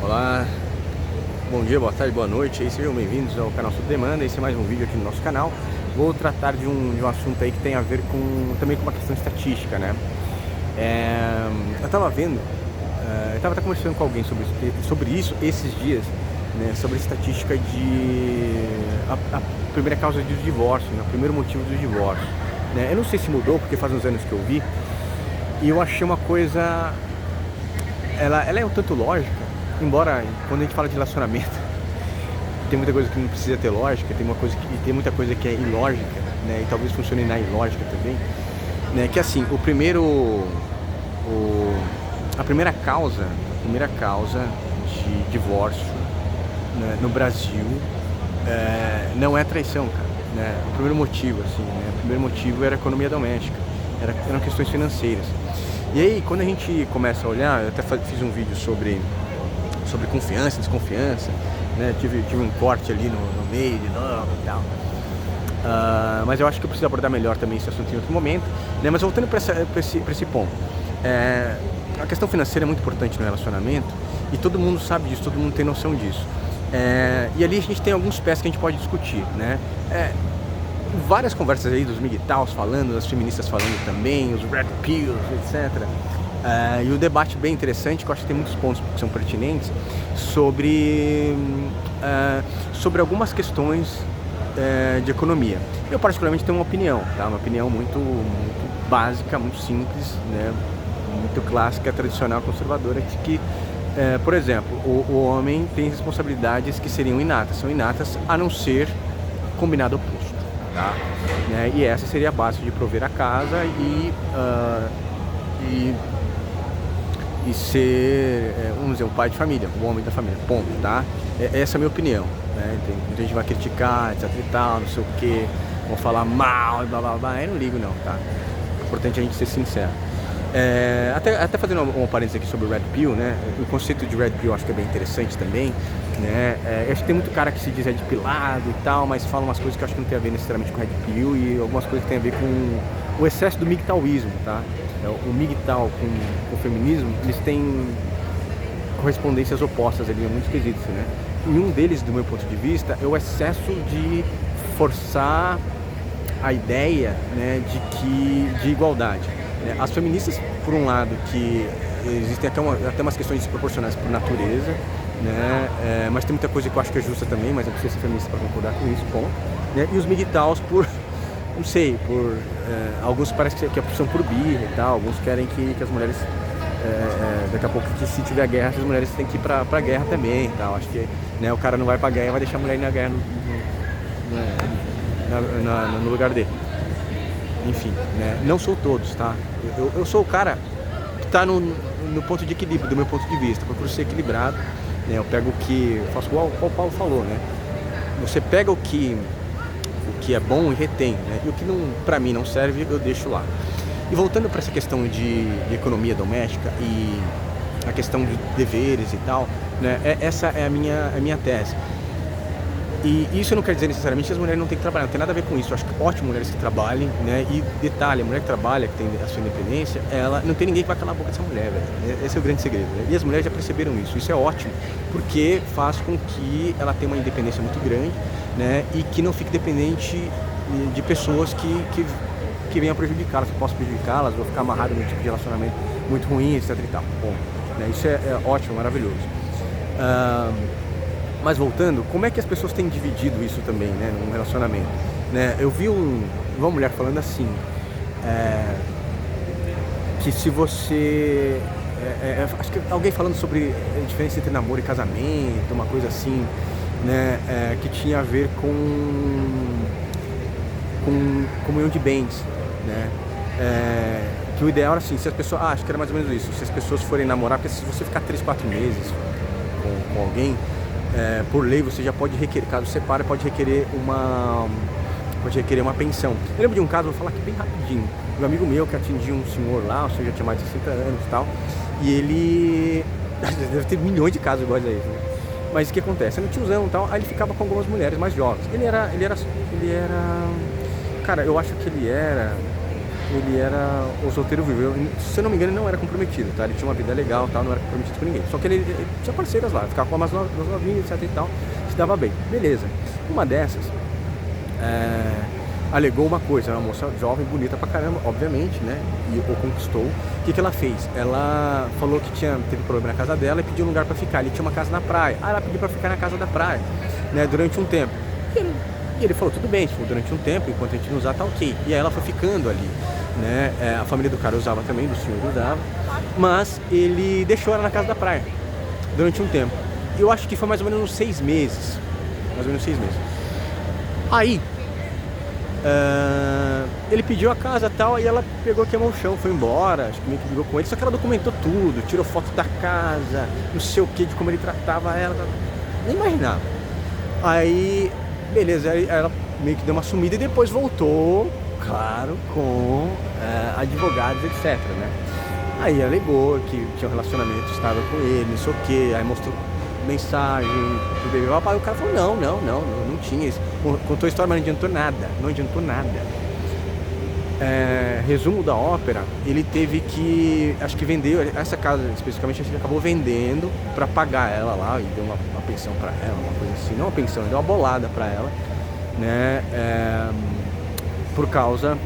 Olá, bom dia, boa tarde, boa noite, aí sejam bem-vindos ao canal Sob Demanda. Esse é mais um vídeo aqui no nosso canal. Vou tratar de um assunto aí que tem a ver também com uma questão estatística, né? Eu tava vendo, eu tava até conversando com alguém sobre isso esses dias, né? Sobre a estatística a primeira causa de divórcio, né? O primeiro motivo do divórcio, né? Eu não sei se mudou, porque faz uns anos que eu vi, e eu achei uma coisa, ela é um tanto lógica, embora quando a gente fala de relacionamento tem muita coisa que não precisa ter lógica, tem muita coisa que é ilógica, né? E talvez funcione na ilógica também, né? Que assim, a primeira causa de divórcio, né, no Brasil não é traição, cara, né? O primeiro motivo, assim, né? O primeiro motivo era a economia doméstica, eram questões financeiras. E aí, quando a gente começa a olhar, eu até fiz um vídeo sobre confiança, desconfiança, né? Tive um corte ali no meio de novo e tal. Mas eu acho que eu preciso abordar melhor também esse assunto em outro momento, né? Mas voltando para esse ponto, a questão financeira é muito importante no relacionamento e todo mundo sabe disso, todo mundo tem noção disso. E ali a gente tem alguns pés que a gente pode discutir, né? Várias conversas aí dos MGTOWs falando, das feministas falando também, os Red Pills, etc. E o debate bem interessante, que eu acho que tem muitos pontos que são pertinentes, sobre algumas questões de economia. Eu particularmente tenho uma opinião, tá? Uma opinião muito básica, muito simples, né? Muito clássica, tradicional, conservadora, de que, por exemplo, o homem tem responsabilidades que são inatas, a não ser combinado oposto, tá? Né? E essa seria a base de prover a casa e ser, vamos dizer, um pai de família, um homem da família, ponto, tá? Essa é a minha opinião, né? Muita gente vai criticar, etc e tal, não sei o que, vão falar mal e blá blá blá, eu não ligo não, tá? É importante a gente ser sincero. Até fazendo um parênteses aqui sobre o Red Pill, né? O conceito de Red Pill eu acho que é bem interessante também, né? Eu acho que tem muito cara que se diz depilado e tal, mas fala umas coisas que eu acho que não tem a ver necessariamente com Red Pill e algumas coisas que tem a ver com o excesso do MGTOWismo, tá? O MGTOW com o feminismo, eles têm correspondências opostas ali, muitos quesitos, né? E um deles, do meu ponto de vista, é o excesso de forçar a ideia, né, de igualdade. As feministas, por um lado, que existem até umas questões desproporcionais por natureza, né? Mas tem muita coisa que eu acho que é justa também, mas eu preciso ser feminista para concordar com isso, ponto. Né? E os MGTOWs não sei, alguns parece que são por birra e tal, alguns querem que as mulheres, daqui a pouco, que se tiver guerra, as mulheres têm que ir pra guerra também e tal. Acho que, né, o cara não vai pra guerra e vai deixar a mulher ir na guerra no lugar dele. Enfim, né, não sou todos, tá? Eu sou o cara que tá no ponto de equilíbrio, do meu ponto de vista, procuro ser equilibrado, né? Eu pego faço igual o Paulo falou, né? Você pega o que é bom e retém, né? E o que pra mim não serve, eu deixo lá. E voltando para essa questão de economia doméstica e a questão de deveres e tal, né? Essa é a minha tese. E isso não quer dizer necessariamente que as mulheres não têm que trabalhar, não tem nada a ver com isso. Eu acho que ótimo mulheres que trabalhem, né? E detalhe, a mulher que trabalha, que tem a sua independência, ela não tem ninguém que vai calar a boca dessa mulher, velho. Esse é o grande segredo, né? E as mulheres já perceberam isso. Isso é ótimo, porque faz com que ela tenha uma independência muito grande, né? E que não fique dependente de pessoas que venham prejudicá-las, que possam prejudicá-las, ou ficar amarrado num tipo de relacionamento muito ruim, etc e tal. Bom, né? Isso é ótimo, maravilhoso. Mas voltando, como é que as pessoas têm dividido isso também, né, num relacionamento? Né? Eu vi uma mulher falando assim, que se você... acho que alguém falando sobre a diferença entre namoro e casamento, uma coisa assim, né, que tinha a ver com comunhão de bens, né? Que o ideal era assim, se as pessoas... acho que era mais ou menos isso, se as pessoas forem namorar, porque se você ficar 3, 4 meses com alguém... por lei você já pode requerer, caso separe, pode requerer uma pensão. Eu lembro de um caso, vou falar aqui bem rapidinho, um amigo meu que atingiu um senhor lá, o senhor já tinha mais de 60 anos e tal, e ele deve ter milhões de casos iguais a esse, né? Mas o que acontece? Era um tiozão e tal, aí ele ficava com algumas mulheres mais jovens. Ele era cara, eu acho que ele era ele era o solteiro vivo. Se eu não me engano, ele não era comprometido, tá? Ele tinha uma vida legal, tal, não era comprometido com ninguém. Só que ele tinha parceiras lá, ficava com umas novinhas, etc e tal, se dava bem. Beleza. Uma dessas alegou uma coisa, uma moça jovem, bonita pra caramba, obviamente, né? E o conquistou. O que ela fez? Ela falou que teve problema na casa dela e pediu um lugar pra ficar. Ele tinha uma casa na praia. Ela pediu pra ficar na casa da praia, né? Durante um tempo. E ele falou, tudo bem, tipo, durante um tempo, enquanto a gente não usar, tá ok. E aí ela foi ficando ali, né? A família do cara usava também, do senhor usava. Mas ele deixou ela na casa da praia durante um tempo. Eu acho que foi mais ou menos uns 6 meses. Mais ou menos 6 meses. Aí, ele pediu a casa e tal, e ela pegou, queimou o chão, foi embora, acho que meio que brigou com ele, só que ela documentou tudo, tirou foto da casa, não sei o que, de como ele tratava ela, nem imaginava. Aí, beleza, aí ela meio que deu uma sumida e depois voltou, claro, com advogados, etc, né? Aí alegou que tinha um relacionamento estável com ele, não sei o que, aí mostrou mensagem pro bebê, papai, o cara falou, não tinha isso. Contou a história, mas não adiantou nada. Resumo da ópera, ele teve que, acho que vendeu, essa casa especificamente, acho que ele acabou vendendo pra pagar ela lá, e deu uma pensão pra ela, uma coisa assim, não uma pensão, ele deu uma bolada pra ela, né, por causa,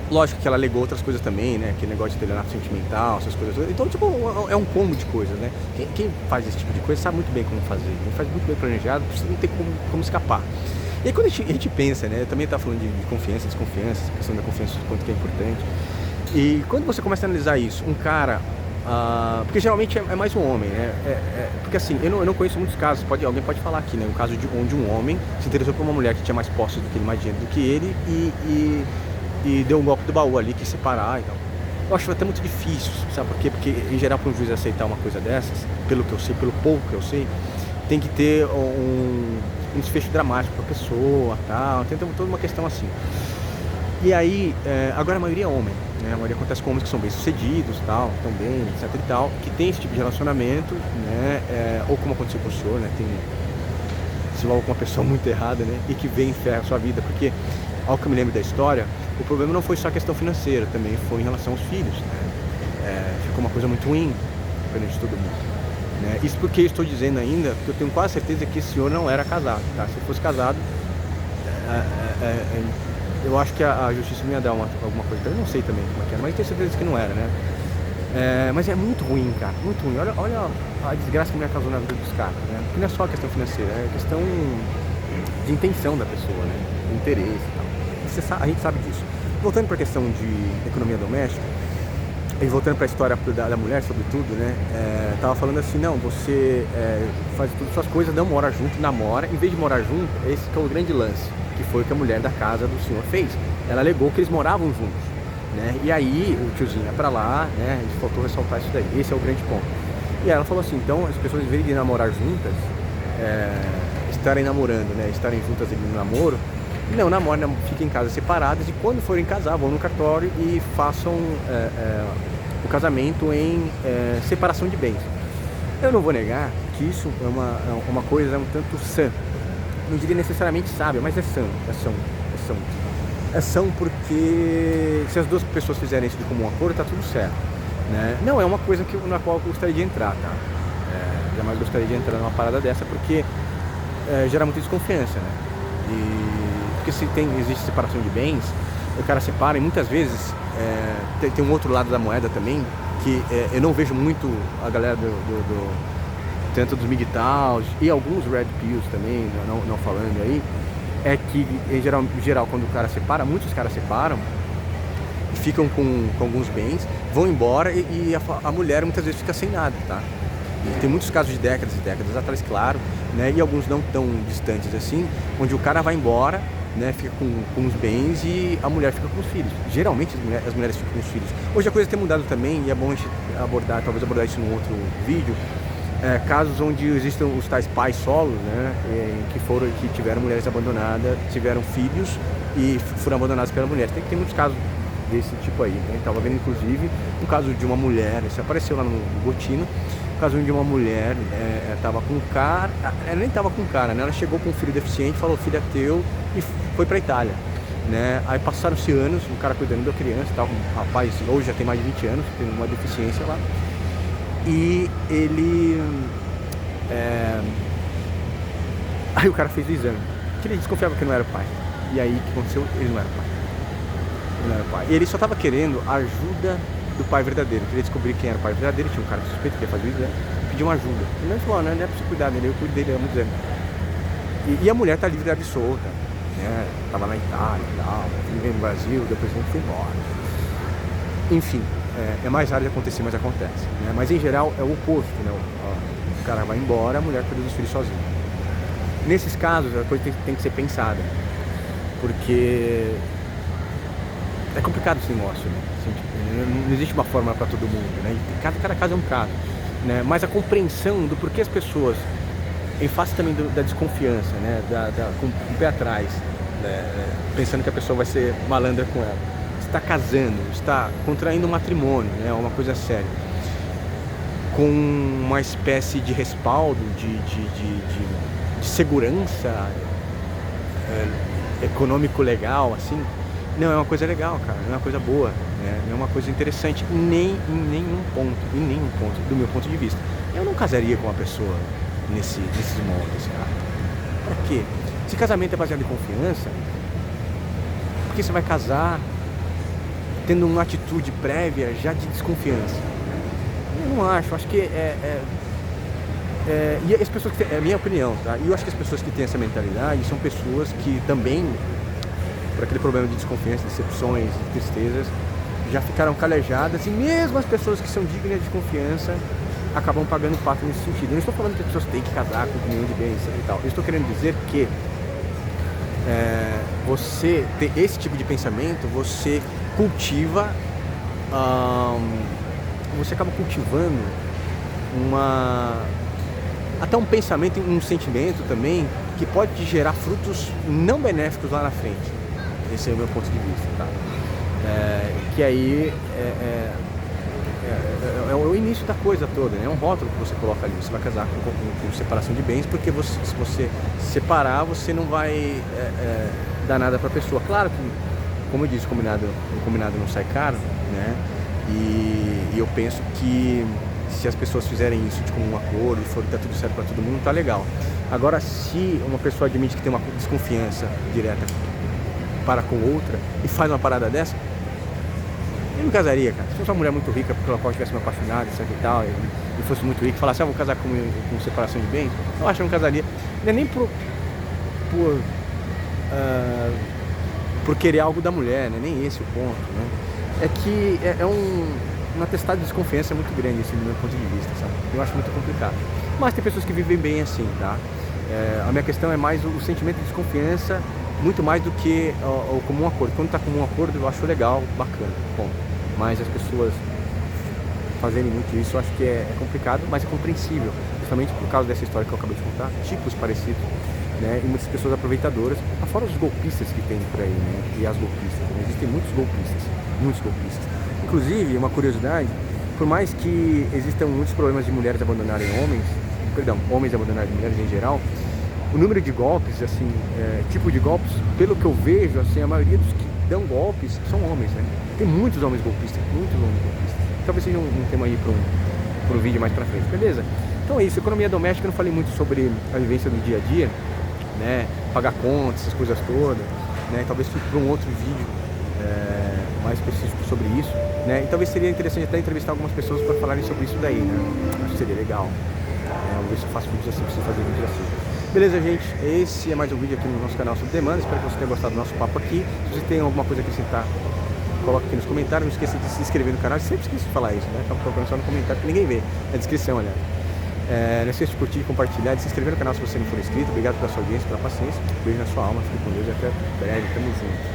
lógico que ela alegou outras coisas também, né, aquele negócio de estelionato sentimental, essas coisas, então tipo, é um combo de coisas, né, quem faz esse tipo de coisa sabe muito bem como fazer, quem faz muito bem planejado, precisa não ter como escapar. E aí quando a gente pensa, né, eu também estava falando de confiança, desconfiança, essa questão da confiança, o quanto que é importante. E quando você começa a analisar isso, um cara, porque geralmente é mais um homem, né, porque assim, eu não conheço muitos casos, alguém pode falar aqui, né, um caso onde um homem se interessou por uma mulher que tinha mais posse do que ele, mais dinheiro do que ele, e deu um golpe do baú ali, que separar e tal. Eu acho até muito difícil, sabe por quê? Porque em geral para um juiz aceitar uma coisa dessas, pelo que eu sei, pelo pouco que eu sei, tem que ter um desfecho dramático pra pessoa, tal, tem toda uma questão assim. E aí, agora a maioria é homem, né? A maioria acontece com homens que são bem-sucedidos, tal, tão bem, etc e tal, que tem esse tipo de relacionamento, né? Ou como aconteceu com o senhor, né? Se envolve com uma pessoa muito errada, né? E que vem e ferra a sua vida, porque, ao que eu me lembro da história, o problema não foi só a questão financeira, também foi em relação aos filhos, né? Ficou uma coisa muito ruim perante todo mundo. Isso porque eu estou dizendo ainda, porque eu tenho quase certeza que esse senhor não era casado, tá? Se fosse casado, eu acho que a justiça não ia dar alguma coisa, eu não sei também como é que era, mas eu tenho certeza que não era, né? Mas é muito ruim, cara, muito ruim. Olha a desgraça que a mulher causou na vida dos caras, né? Porque não é só a questão financeira, é a questão de intenção da pessoa, né? De interesse e tal. A gente sabe disso. Voltando para a questão de economia doméstica, e voltando para a história da mulher, sobretudo, né? Tava falando assim, não, você faz todas as suas coisas, não mora junto, namora. Em vez de morar junto, esse que é o grande lance, que foi o que a mulher da casa do senhor fez. Ela alegou que eles moravam juntos, né? E aí o tiozinho ia pra lá, né? E faltou ressaltar isso daí. Esse é o grande ponto. E ela falou assim, então as pessoas, em vez de namorar juntas, estarem namorando, né? Estarem juntas ali no namoro, não namoram, fiquem em casas separadas, e quando forem casar, vão no cartório e façam o casamento em separação de bens. Eu não vou negar que isso é uma coisa um tanto sã. Não diria necessariamente sábia, mas é são porque se as duas pessoas fizerem isso de comum acordo, tá tudo certo, né? Não é uma coisa na qual eu gostaria de entrar, tá? Jamais gostaria de entrar numa parada dessa, porque gera muita desconfiança, né? Porque se existe separação de bens, o cara separa, e muitas vezes tem um outro lado da moeda também, que eu não vejo muito a galera tanto dos MGTOWs e alguns Red Pills também, não falando aí, é que em geral quando o cara separa, muitos caras separam, ficam com alguns bens, vão embora e a mulher muitas vezes fica sem nada, tá? E tem muitos casos de décadas e décadas atrás, claro, né? E alguns não tão distantes assim, onde o cara vai embora, né, fica com os bens e a mulher fica com os filhos. Geralmente as mulheres ficam com os filhos. Hoje a coisa tem mudado também, e é bom a gente talvez abordar isso num outro vídeo, casos onde existem os tais pais solos, né, que tiveram mulheres abandonadas, tiveram filhos e foram abandonados pela mulher. Tem muitos casos desse tipo aí, né? Estava vendo inclusive um caso de uma mulher, isso apareceu lá no Gotino, um caso de uma mulher estava com um cara, ela nem estava com um cara, né? Ela chegou com um filho deficiente, falou, filho é teu, e foi para a Itália. né? Aí passaram-se anos, o cara cuidando da criança e tal, um rapaz, hoje já tem mais de 20 anos, tem uma deficiência lá. E ele... Aí o cara fez o exame, que ele desconfiava que não era o pai. E aí o que aconteceu? Ele não era o pai. Ele não era o pai. E ele só estava querendo a ajuda do pai verdadeiro. Ele queria descobrir quem era o pai verdadeiro. Tinha um cara suspeito que ia fazer o exame e pediu uma ajuda. Ele não falou, não é pra você cuidar dele, eu cuido dele há muitos anos. E a mulher tá livre e absolta, né? Tava na Itália e tal, vivendo no Brasil, depois ele foi embora. Enfim, é mais raro de acontecer, mas acontece, né? Mas em geral é o oposto, né? O cara vai embora, a mulher cuida dos filhos sozinha. Nesses casos, a coisa tem que ser pensada, porque é complicado esse negócio, né? Assim, não existe uma fórmula para todo mundo, né? Cada caso é um caso, né? Mas a compreensão do porquê as pessoas, em face também da desconfiança, né? Com o pé atrás, né? Pensando que a pessoa vai ser malandra com ela, está casando, está contraindo um matrimônio, né? Uma coisa séria, com uma espécie de respaldo, de segurança econômico legal, assim, não é uma coisa legal, cara, não é uma coisa boa, né? Não é uma coisa interessante em nenhum ponto, do meu ponto de vista. Eu não casaria com uma pessoa nesses moldes, cara. Pra quê? Se casamento é baseado em confiança, por que você vai casar tendo uma atitude prévia já de desconfiança? Eu não acho que e as pessoas que é a minha opinião, tá? E eu acho que as pessoas que têm essa mentalidade são pessoas que também, por aquele problema de desconfiança, decepções, de tristezas, já ficaram calejadas, e mesmo as pessoas que são dignas de confiança acabam pagando pato nesse sentido. Eu não estou falando que as pessoas têm que casar com comunhão de bens e tal. Eu estou querendo dizer que você ter esse tipo de pensamento, você cultiva, você acaba cultivando até um pensamento, um sentimento também, que pode te gerar frutos não benéficos lá na frente. Esse é o meu ponto de vista, tá? Que aí é o início da coisa toda, né? É um rótulo que você coloca ali. Você vai casar com separação de bens, porque se você separar, você não vai dar nada para a pessoa. Claro que, como eu disse, o combinado não sai caro, né? E eu penso que se as pessoas fizerem isso de comum acordo e for dar tudo certo para todo mundo, tá legal. Agora, se uma pessoa admite que tem uma desconfiança direta para com outra e faz uma parada dessa, eu não casaria, cara. Se fosse uma mulher muito rica, pela qual eu tivesse me apaixonado, etc e tal, e fosse muito rica, falasse, vou casar com separação de bens, eu acho que eu não casaria. Não é nem por querer algo da mulher, né? Nem esse o ponto, né? É que um atestado de desconfiança muito grande, assim, do meu ponto de vista, sabe? Eu acho muito complicado. Mas tem pessoas que vivem bem assim, tá? A minha questão é mais o sentimento de desconfiança, muito mais do que o comum acordo. Quando tá comum acordo, eu acho legal, bacana, bom. Mas as pessoas fazerem muito isso, eu acho que é complicado, mas é compreensível. Justamente por causa dessa história que eu acabei de contar, tipos parecidos, né? E muitas pessoas aproveitadoras, fora os golpistas que tem por aí, né? E as golpistas, né? Existem muitos golpistas. Inclusive, uma curiosidade, por mais que existam muitos problemas de mulheres abandonarem homens abandonarem mulheres em geral, o número de golpes, assim, tipo de golpes, pelo que eu vejo, assim, a maioria dos que dão golpes são homens, né? Tem muitos homens golpistas. Talvez seja um tema aí para um vídeo mais pra frente, beleza? Então é isso, economia doméstica, eu não falei muito sobre a vivência do dia a dia, né? Pagar contas, essas coisas todas, né? Talvez fique para um outro vídeo mais específico sobre isso, né? E talvez seria interessante até entrevistar algumas pessoas para falarem sobre isso daí, né? Acho que seria legal. Vou ver se eu faço vídeos assim, preciso fazer vídeos assim. Beleza, gente? Esse é mais um vídeo aqui no nosso canal sobre demanda. Espero que você tenha gostado do nosso papo aqui. Se você tem alguma coisa a acrescentar, coloque aqui nos comentários. Não esqueça de se inscrever no canal. Eu sempre esqueço de falar isso, né? Acabo colocando só no comentário que ninguém vê. Na descrição, aliás. Não esqueça de curtir, compartilhar, de se inscrever no canal se você não for inscrito. Obrigado pela sua audiência, pela paciência. Beijo na sua alma. Fique com Deus e até breve. Tamo junto.